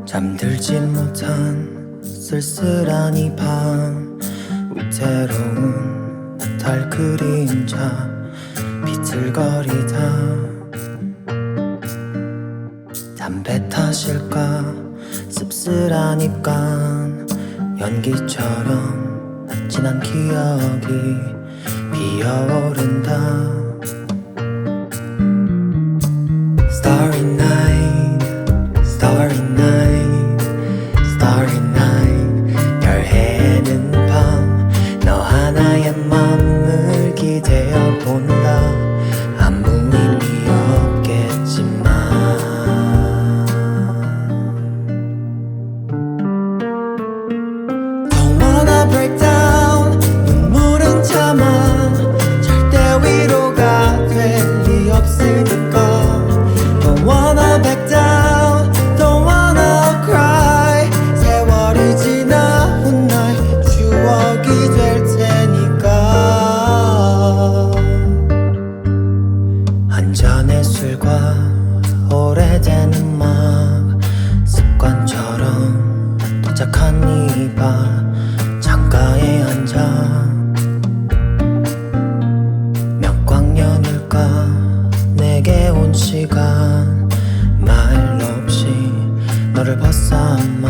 잠들지 못한 쓸쓸한 이 밤, 위태로운 달 그림자 비틀거리다. 담배 탓일까 씁쓸한 입간, 연기처럼 진한 기억이 피어오른다. Starry night, starry night, starry night. 별 해는 밤, 너 하나의 맘을 기대어 본다. 아무 의미 없겠지만 Don't wanna break down, 눈물은 참아. 절대 위로가 될 리 없으니까. Don't wanna back down, don't wanna cry. 세월이 지나 훗날 추억이 될 테니까. 한 잔의 술과 오래된 음악, 습관처럼 도착한 이 밤, 창가에 앉아 몇 광년일까 내게 온 시간. 말 없이 너를 벗삼아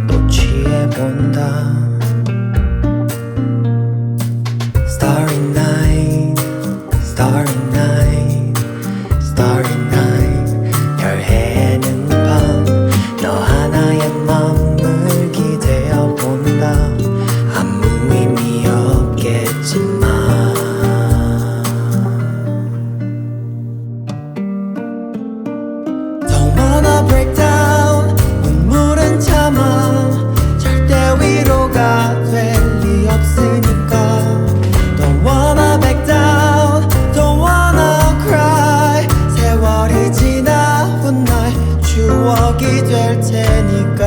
또 취해본다. Starry night, starry night, starry night. 별 해는 밤, 너 하나의 맘을 기대어 본다. 아무 의미 없겠지만 Don't wanna break down, 눈물은 참아. 절대 위로가 될 리 없으니까. Don't wanna back down, don't wanna cry. 세월이 지나 훗날 추억이 될 테니까.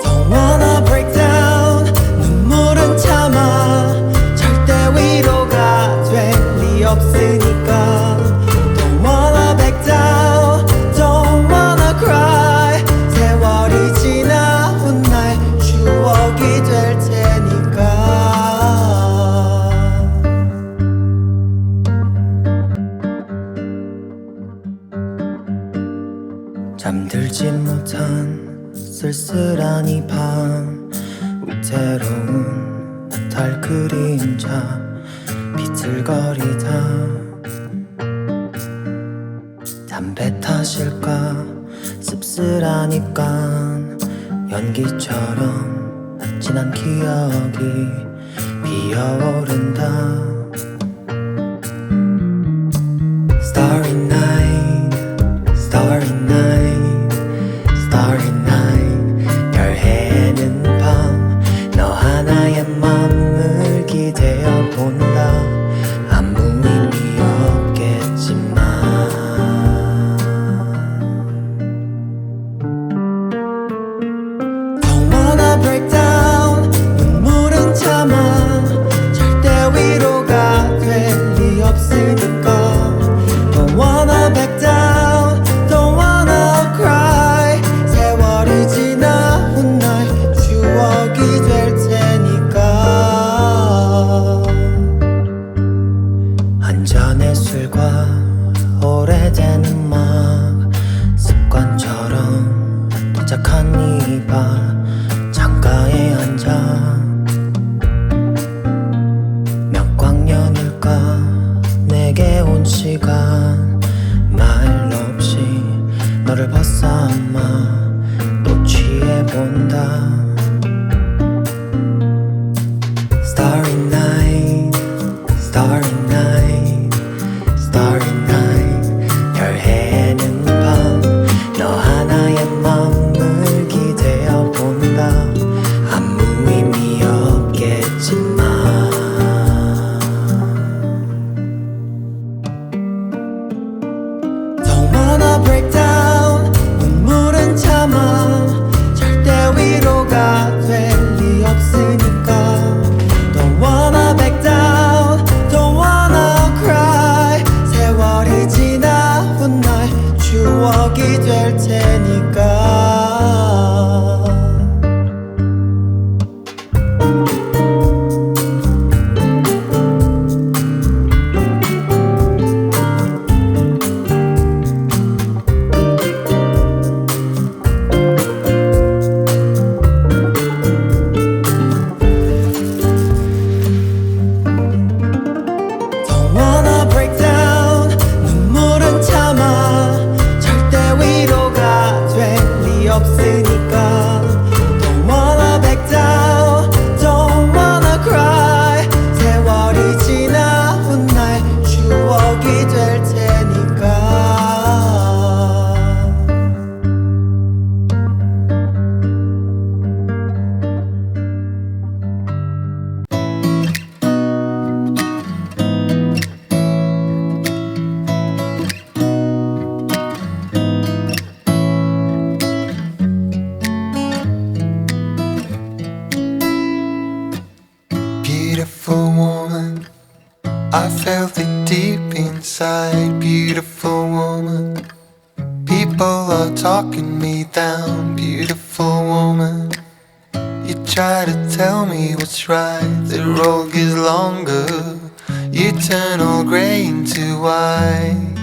Don't wanna break down, 눈물은 참아. 절대 위로가 될 리 없으니까. Don't wanna back down, don't wanna cry. 세월이 지나 훗날 추억이 될 테니까. 잠들지 못한 쓸쓸한 이 밤, 위태로운 달 그림자 비틀거리다. 담배 탓일까 씁쓸한 입간, 연기처럼 진한 기억이 피어오른다. Starry night, starry night, starry night. 별 해는 밤, 너 하나의 맘을 기대어 본다. 아무 의미 없겠지만 Don't wanna break down, 눈물은 참아. 절대 위로가 Beautiful woman, I felt it deep inside. Beautiful woman, people are talking me down. Beautiful woman, you try to tell me what's right. The road gets longer, you turn all grey into white.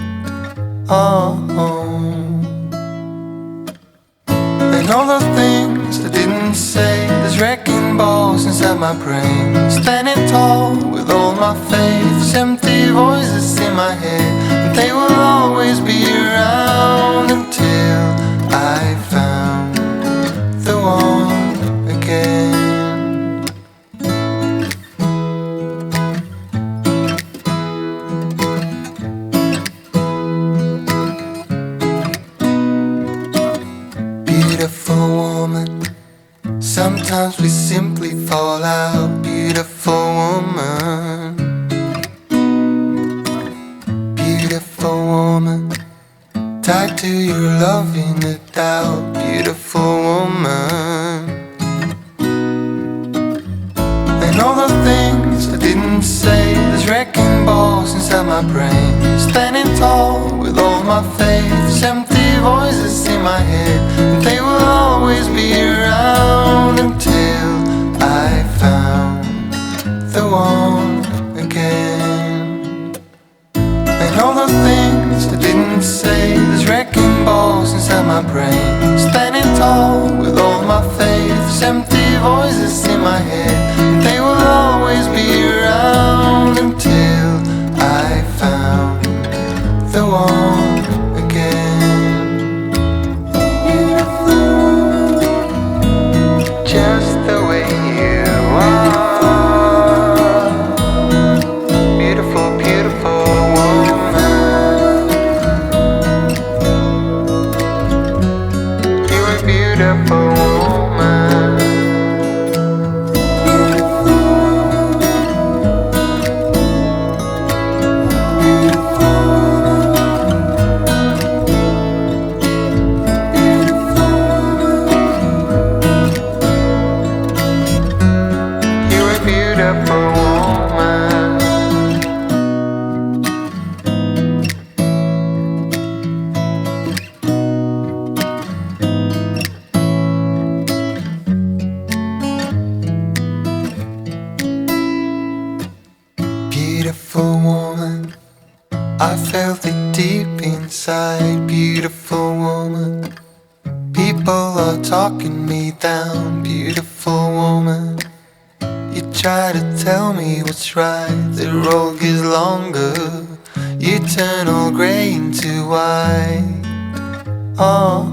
Oh. And all the things I didn't say, there's wrecking balls inside my brain. Standing tall with all my faith, there's empty voices in my head, and they will always be around until I found the one again. Beautiful woman, sometimes we simply fall out. Beautiful woman, beautiful woman, tied to your love in the doubt. Beautiful woman, and all the things I didn't say, there's wrecking balls inside my brain. Standing tall with all my faith, there's empty voices in my head, and they will always be around until I found the one again. And all the things I didn't say, there's wrecking balls inside my brain. Standing tall with all my faith, there's empty voices in my head, and they will always be around until I found the one again. Just the way you are, beautiful, beautiful woman. You're a beautiful woman. You're a beautiful woman. Beautiful woman, I felt it deep inside. Beautiful woman, people are talking me down. Beautiful woman, you try to tell me what's right. The road gets longer, you turn all grey into white. Oh.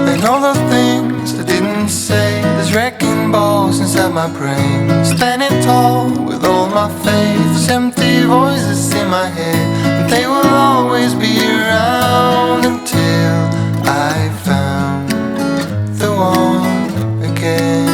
And all the things I didn't say, there's wrecking balls inside my brain. Standing tall with all my faith, there's empty voices in my head, and they will always be around until I found the one again.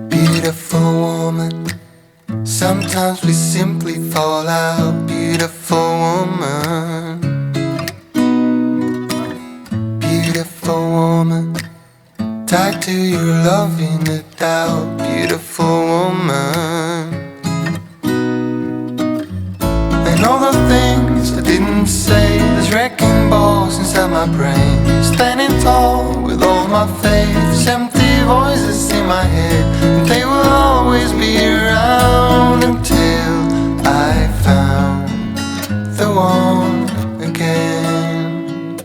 Beautiful woman, sometimes we simply fall out. Beautiful woman, beautiful woman, tied to your love in the doubt. Beautiful woman, and all the things I didn't say, there's wrecking balls inside my brain. Standing tall with all my faith, there's empty voices in my head, and they will always be around until I found the one again.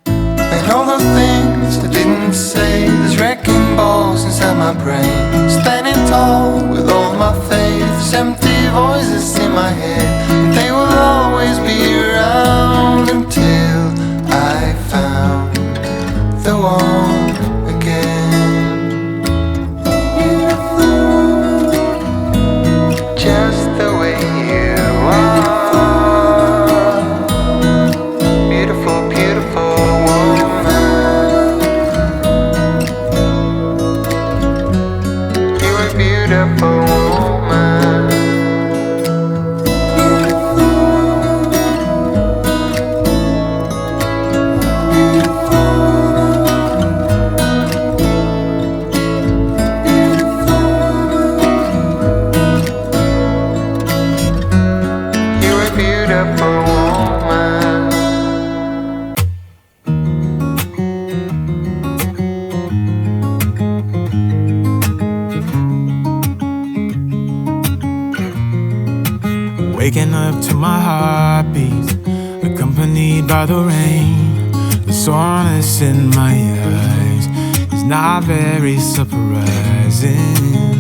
And all the things I didn't say, there's wrecking balls inside my brain. Standing tall with all my faith, there's empty voices in my head, and they will always be around until I found the one again. Just the way you are, beautiful, beautiful woman. You're a beautiful woman. waking up to my heartbeat, accompanied by the rain. The soreness in my eyes is not very surprising.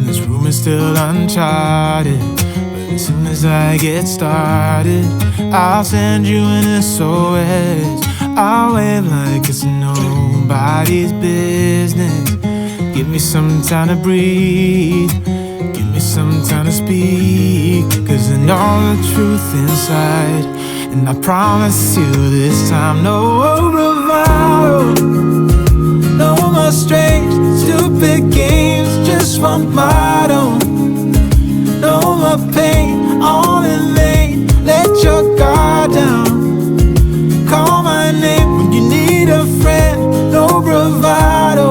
This room is still uncharted, but as soon as I get started, I'll send you an SOS. I'll wave like it's nobody's business. Give me some time to breathe, give me some time to speak, 'cause I know the truth inside. And I promise you this time, no bravado, no more strange, stupid games, just one motto. No more pain, all in vain, let your guard down. Call my name when you need a friend. No bravado,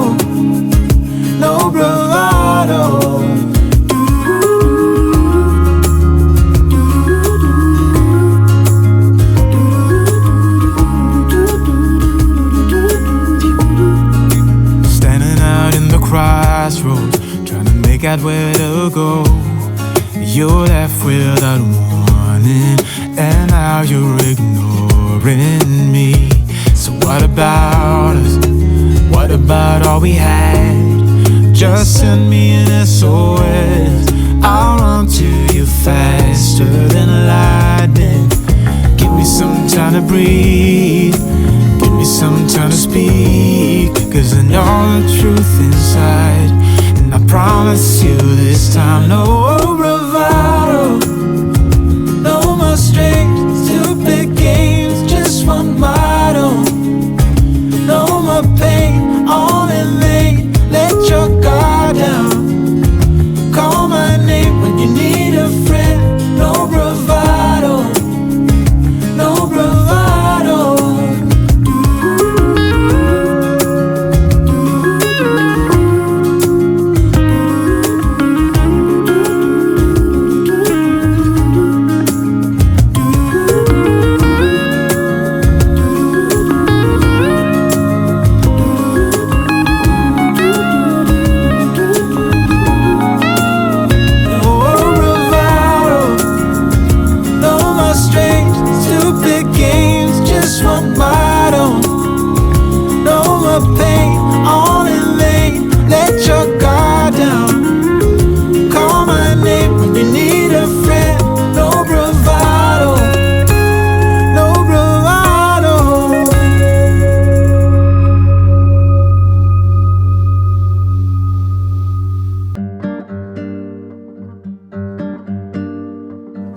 no bravado. Standing out in the crossroads, trying to make out where to go. You're left without warning, and now you're ignoring me. So what about us? What about all we had? Just send me an SOS. I'll run to you faster than lightning. Give me some time to breathe, give me some time to speak, 'cause I know the truth inside. And I promise you this time, no bravado, no more strange, stupid games, just one motto. No more pain, all in vain, let your guard down. Call my name when you need a friend. No bravado, no bravado.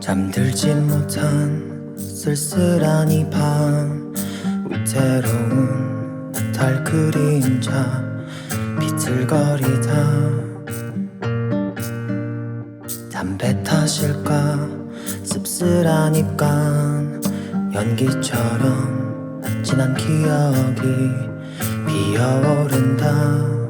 잠들진 못한 쓸쓸한 이 밤, 위태로운 달 그림자 비틀거리다. 담배 탓일까 씁쓸한 입간, 연기처럼 진한 기억이 피어오른다.